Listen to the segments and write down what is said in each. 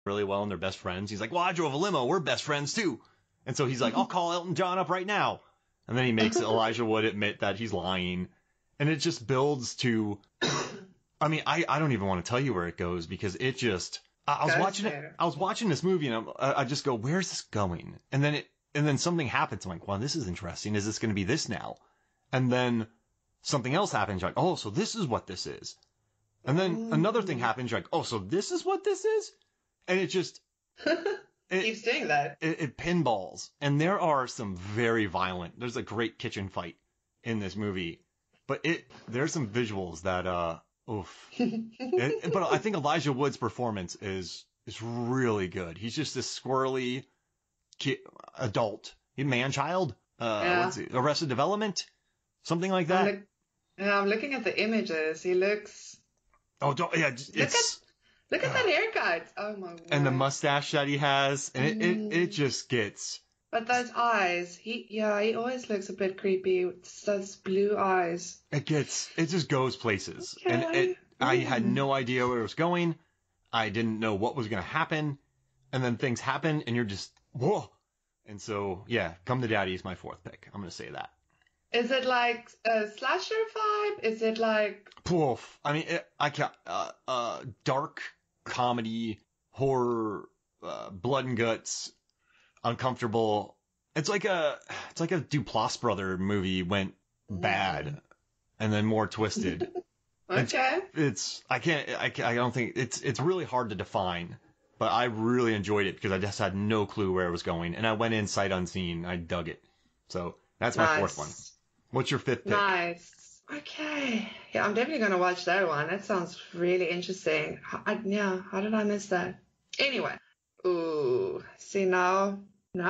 really well and they're best friends. He's like, well, I drove a limo. We're best friends too. And so he's like, I'll call Elton John up right now. And then he makes Elijah Wood admit that he's lying. And it just builds to, I mean, I don't even want to tell you where it goes because it just, I was watching this movie and I just go, where's this going? And then something happens. I'm like, wow, this is interesting. Is this going to be this now? And then something else happens. You're like, oh, so this is what this is. And then another thing happens. You're like, oh, so this is what this is? And it just keeps doing that. It pinballs. And there are some very violent. There's a great kitchen fight in this movie, but there's some visuals that oof. But I think Elijah Wood's performance is really good. He's just this squirrely adult, man-child. What's it, Arrested Development, something like that. I'm looking at the images. He looks. Oh, Look at that haircut. Oh my god. And the mustache that he has, and it just gets. But those eyes, he always looks a bit creepy. It's those blue eyes. It just goes places. Okay. And I had no idea where it was going. I didn't know what was going to happen. And then things happen and you're just, whoa. And so, yeah, Come to Daddy is my fourth pick. I'm going to say that. Is it like a slasher vibe? Is it like... Poof. I mean, dark comedy, horror, blood and guts, uncomfortable. It's like a Duplass brother movie went bad and then more twisted. Okay. I don't think it's really hard to define, but I really enjoyed it because I just had no clue where it was going. And I went in sight unseen. I dug it. So that's my fourth one. What's your fifth pick? Nice. Okay. Yeah, I'm definitely going to watch that one. That sounds really interesting. How did I miss that? Anyway. Ooh. See, now we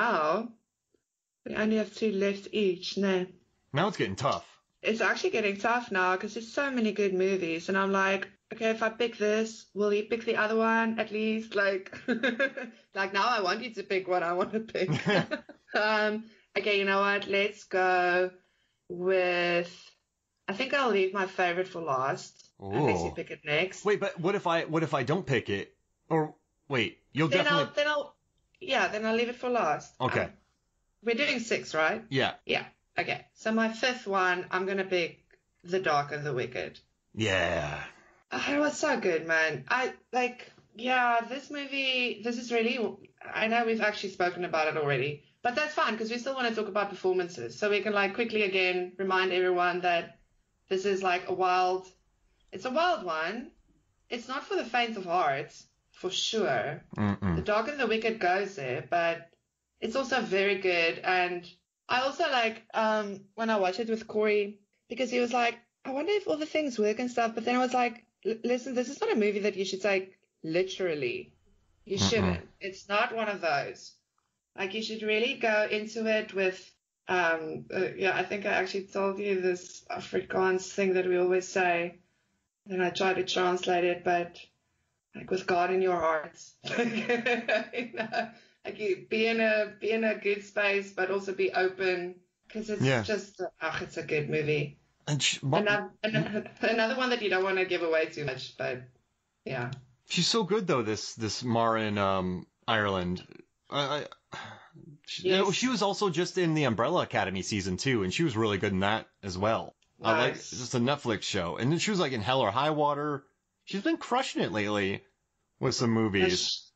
only have 2 left each. No. Now it's getting tough. It's actually getting tough now because there's so many good movies. And I'm like, okay, if I pick this, will you pick the other one at least? Like, like now I want you to pick what I want to pick. Okay, you know what? Let's go with... I think I'll leave my favorite for last. Ooh. Unless you pick it next. Wait, but what if I don't pick it? Or wait, you'll definitely... Then I'll leave it for last. Okay. We're doing 6, right? Yeah. Yeah. Okay. So my fifth one, I'm gonna pick The Dark and the Wicked. Yeah. It was so good, man. This movie, this is really... I know we've actually spoken about it already, but that's fine because we still want to talk about performances. So we can quickly again remind everyone that this is it's a wild one. It's not for the faint of heart, for sure. Mm-mm. The Dark and the Wicked goes there, but it's also very good. And I also when I watched it with Corey, because he was like, I wonder if all the things work and stuff. But then I was like, listen, this is not a movie that you should take literally. You shouldn't. It's not one of those. You should really go into it with, I think I actually told you this Afrikaans thing that we always say. And I try to translate it, but with God in your heart. Be in a good space, but also be open. Because it's just, it's a good movie. Another one that you don't want to give away too much, but yeah. She's so good though. This Mara in Ireland. She was also just in the Umbrella Academy season 2, and she was really good in that as well. Nice. Just a Netflix show, and then she was in Hell or High Water. She's been crushing it lately with some movies.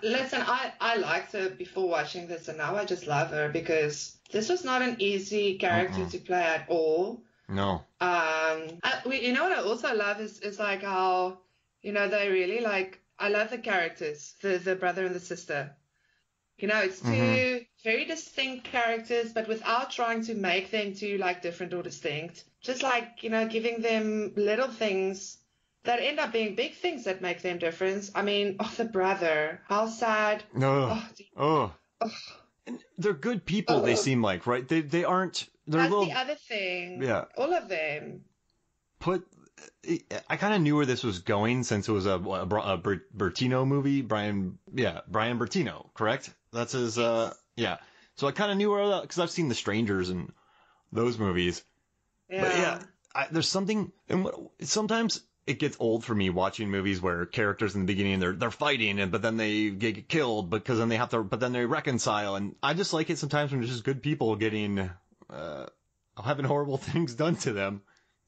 Listen, I liked her before watching this, and now I just love her because this was not an easy character to play at all. No. You know what I also love is how, they really I love the characters, the brother and the sister. It's two very distinct characters, but without trying to make them too different or distinct. Just giving them little things that end up being big things that make them different. I mean, the brother, how sad. No. And they're good people. They seem like, right? They aren't. That's the other thing. Yeah. All of them. I kind of knew where this was going since it was a Bertino movie. Brian Bertino, correct? That's his. Yeah. So I kind of knew where because I've seen The Strangers and those movies. Yeah. But yeah, there's something, and sometimes it gets old for me watching movies where characters in the beginning they're fighting but then they get killed because then but then they reconcile, and I just like it sometimes when it's just good people getting having horrible things done to them,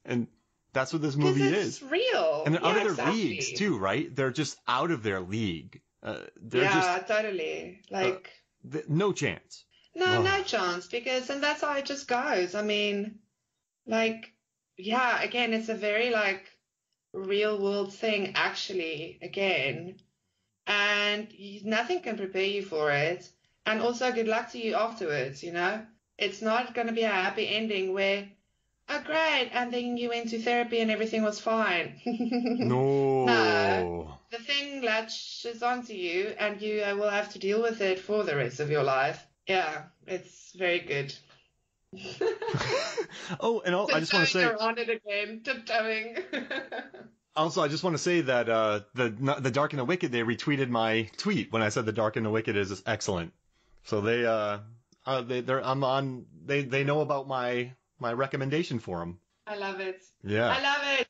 and that's what this movie it's is. real. And they're out of their exactly. leagues too, right? They're just out of their league. They're Totally. Like no chance. No chance, and that's how it just goes. I mean, like, yeah, again, it's a very like real world thing, actually, again, and nothing can prepare you for it. And also, good luck to you afterwards. It's not going to be a happy ending where, oh great, and then you went to therapy and everything was fine. No, the thing latches onto you, and you will have to deal with it for the rest of your life. Yeah, it's very good. I just want to say, on it again, tiptoeing. Also, I just want to say that the Dark and the Wicked, they retweeted my tweet when I said the Dark and the Wicked is excellent. So they know about my recommendation for them. I love it. Yeah, I love it.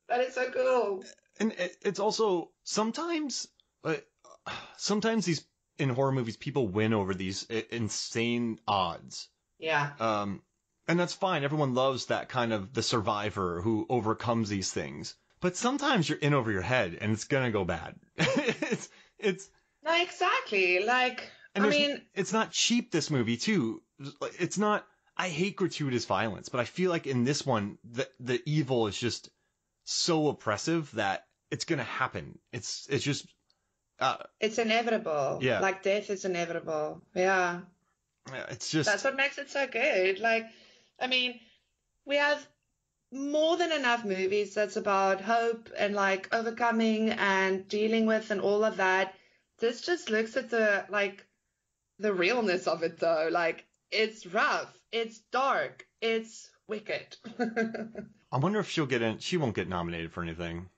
That is so cool. And it's also sometimes these in horror movies people win over these insane odds. Yeah. And that's fine. Everyone loves that kind of the survivor who overcomes these things. But sometimes you're in over your head and it's gonna go bad. it's no, exactly. Like, I mean, it's not cheap, this movie too. It's not. I hate gratuitous violence, but I feel like in this one, the evil is just so oppressive that it's gonna happen. It's just. It's inevitable. Yeah. Like death is inevitable. Yeah. It's just. That's what makes it so good. Like, I mean, we have more than enough movies that's about hope and like overcoming and dealing with and all of that. This just looks at the realness of it though. Like, it's rough, it's dark, it's wicked. I wonder if she'll get in. She won't get nominated for anything.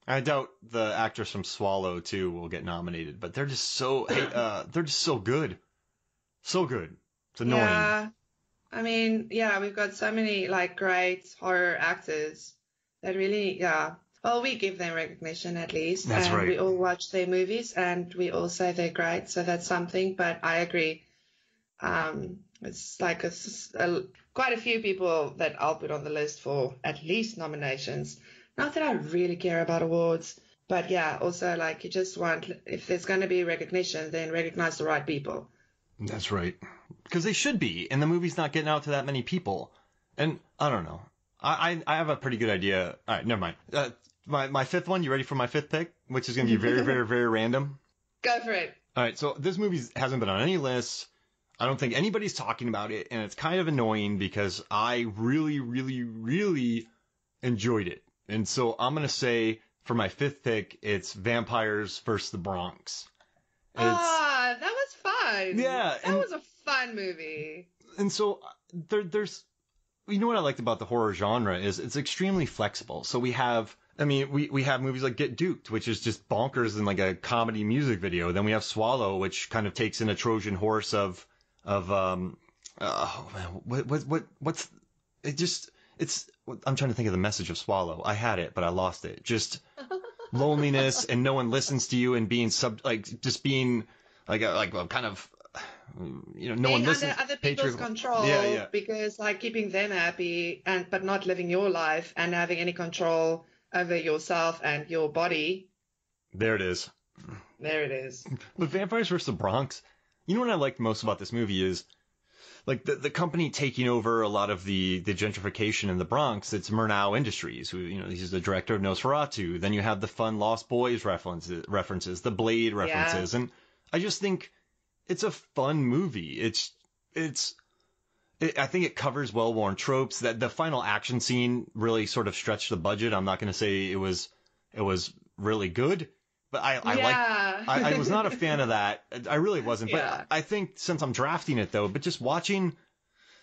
I doubt the actress from Swallow too will get nominated, but they're just so they're just so good. So good. It's annoying. Yeah. I mean, yeah, we've got so many like great horror actors that really, yeah. Well, we give them recognition at least. That's and right. We all watch their movies and we all say they're great, so that's something. But I agree. It's like quite a few people that I'll put on the list for at least nominations. Not that I really care about awards, but yeah, also like you just want, if there's going to be recognition, then recognize the right people. That's right. Because they should be, and the movie's not getting out to that many people. And I don't know. I have a pretty good idea. All right, never mind. My fifth one, you ready for my fifth pick? Which is going to be very, very, very random. Go for it. All right, so this movie hasn't been on any lists. I don't think anybody's talking about it, and it's kind of annoying because I really, really, really enjoyed it. And so I'm going to say for my fifth pick, it's Vampires vs. the Bronx. That was fun. Yeah. That was a fun movie. And so there's, you know what I liked about the horror genre is it's extremely flexible. So we have movies like Get Duked, which is just bonkers in like a comedy music video. Then we have Swallow, which kind of takes in a Trojan horse of I'm trying to think of the message of Swallow. I had it, but I lost it. Just loneliness and no one listens to you and being being kind of, no one listens. Under other people's control. Yeah. Because like keeping them happy but not living your life and having any control over yourself and your body. There it is. With Vampires vs. the Bronx, you know what I liked most about this movie is like the company taking over a lot of the gentrification in the Bronx. It's Murnau Industries, who, he's the director of Nosferatu. Then you have the fun Lost Boys references, the Blade references. Yeah. And I just think it's a fun movie. I think it covers well-worn tropes. That the final action scene really sort of stretched the budget. I'm not going to say it was really good, but I was not a fan of that. I really wasn't. But I think since I'm drafting it though, but just watching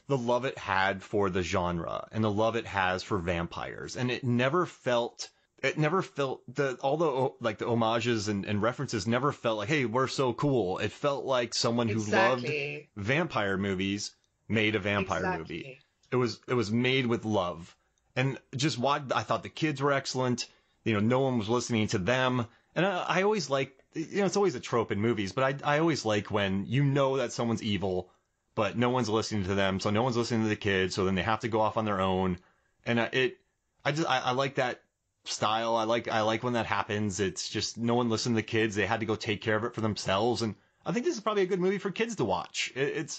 the love it had for the genre and the love it has for vampires, and it never felt the homages and references never felt like, hey, we're so cool. It felt like someone who loved vampire movies made a vampire movie. It was made with love. And just I thought the kids were excellent. no one was listening to them. And I always like, it's always a trope in movies, but I always like when that someone's evil, but no one's listening to them, so no one's listening to the kids, so then they have to go off on their own. And I like that style. I like when that happens. It's just no one listened to the kids. They had to go take care of it for themselves. And I think this is probably a good movie for kids to watch. It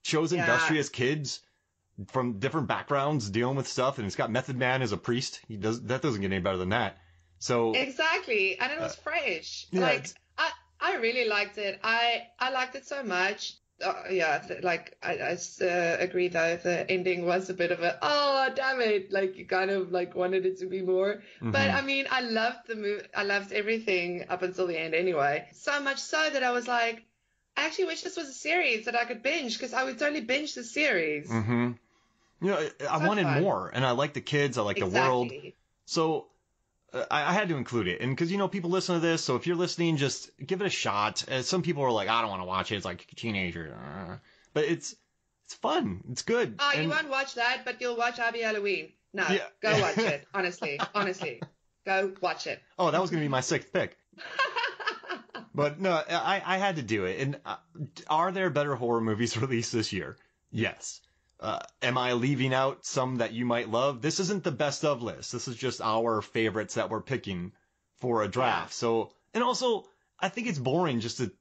shows industrious kids from different backgrounds dealing with stuff, and it's got Method Man as a priest. That doesn't get any better than that. So exactly, and it was fresh. Yeah, like I really liked it. I liked it so much. I agree though. The ending was a bit of a damn it. Like you kind of like wanted it to be more. Mm-hmm. But I mean, I loved the movie. I loved everything up until the end anyway. So much so that I was like, I actually wish this was a series that I could binge, because I would totally binge the series. Mm-hmm. I wanted more, and I like the kids. I like the world. So I had to include it. And because, people listen to this, so if you're listening, just give it a shot. Some people are like, I don't want to watch it. It's like teenager. But it's fun. It's good. Oh, you won't watch that, but you'll watch Abby Halloween. No, go watch it. Honestly. Go watch it. Oh, that was going to be my sixth pick. But no, I had to do it. And are there better horror movies released this year? Yes. Am I leaving out some that you might love? This isn't the best of list. This is just our favorites that we're picking for a draft. So, and also, I think it's boring just to,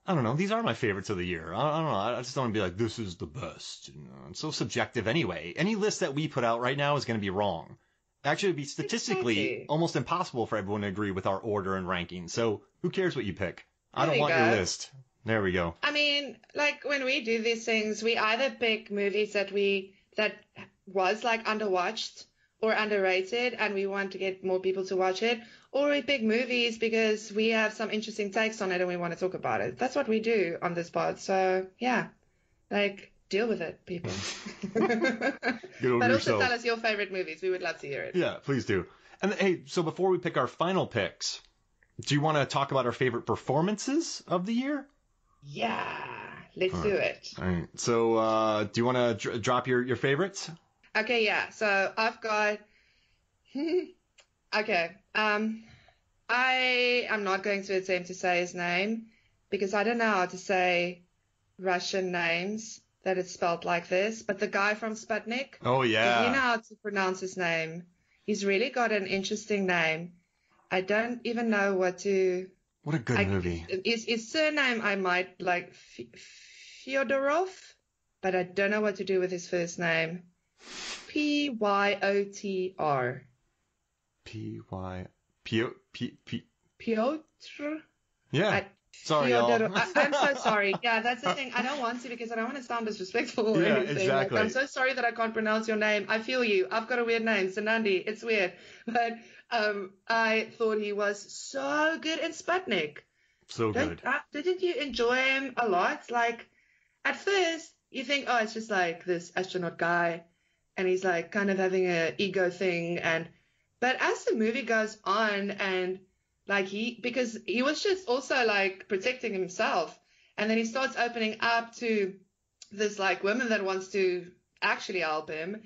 I don't know. These are my favorites of the year. I don't know. I just don't want to be like, this is the best. It's so subjective anyway. Any list that we put out right now is going to be wrong. Actually, it'd be statistically almost impossible for everyone to agree with our order and ranking. So who cares what you pick? I don't want your list. There we go. I mean, like when we do these things, we either pick movies that was like underwatched or underrated, and we want to get more people to watch it, or we pick movies because we have some interesting takes on it and we want to talk about it. That's what we do on this pod. So yeah, like deal with it, people. But also tell us your favorite movies. We would love to hear it. Yeah, please do. And hey, so before we pick our final picks, do you want to talk about our favorite performances of the year? Yeah, let's do it. All right. So, do you want to drop your favorites? Okay, yeah. So I've got. Okay. I am not going to attempt to say his name because I don't know how to say Russian names that it's spelled like this. But the guy from Sputnik. Oh yeah. If you know how to pronounce his name, he's really got an interesting name. I don't even know what to. What a good movie. His surname I might like Fyodorov, but I don't know what to do with his first name. Pyotr. Piotr? Yeah. Sorry, y'all. I'm so sorry. Yeah, that's the thing. I don't want to because I don't want to sound disrespectful or anything. Exactly. Like, I'm so sorry that I can't pronounce your name. I feel you. I've got a weird name, Sanandi. It's weird. But I thought he was so good in Sputnik. So good. Didn't you enjoy him a lot? Like, at first, you think, oh, it's just like this astronaut guy, and he's like kind of having an ego thing. But as the movie goes on, and like because he was just also like protecting himself, and then he starts opening up to this like woman that wants to actually help him,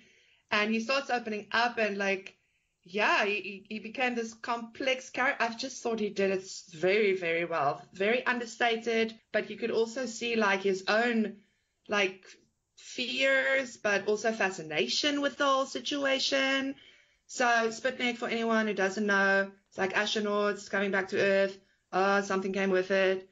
and he starts opening up and like. Yeah, he became this complex character. I've just thought he did it very, very well. Very understated, but you could also see like his own like fears, but also fascination with the whole situation. So Sputnik, for anyone who doesn't know, it's like astronauts coming back to Earth. Something came with it.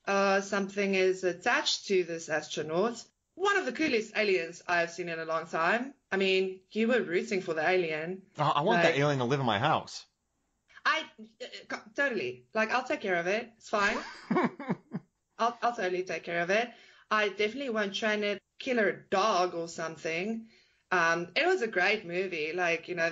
Something is attached to this astronaut. One of the coolest aliens I've seen in a long time. I mean, you were rooting for the alien. I want that alien to live in my house. Totally. Like, I'll take care of it. It's fine. I'll totally take care of it. I definitely won't train it, kill a dog or something. It was a great movie. Like, you know,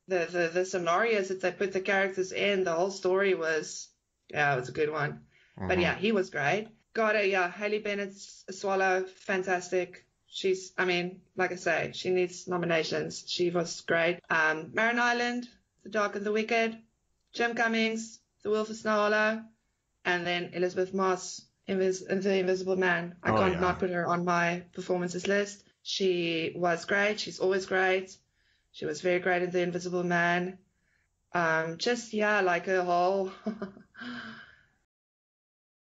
the scenarios that they put the characters in, the whole story was, it was a good one. Mm-hmm. But yeah, he was great. Haley Bennett Swallow, fantastic. She's, I mean, like I say, she needs nominations. She was great. Marin Island, The Dark and the Wicked, Jim Cummings, The Wolf of Snow Hollow, and then Elizabeth Moss, The Invisible Man. I can't not put her on my performances list. She was great. She's always great. She was very great in The Invisible Man. Just yeah, like a whole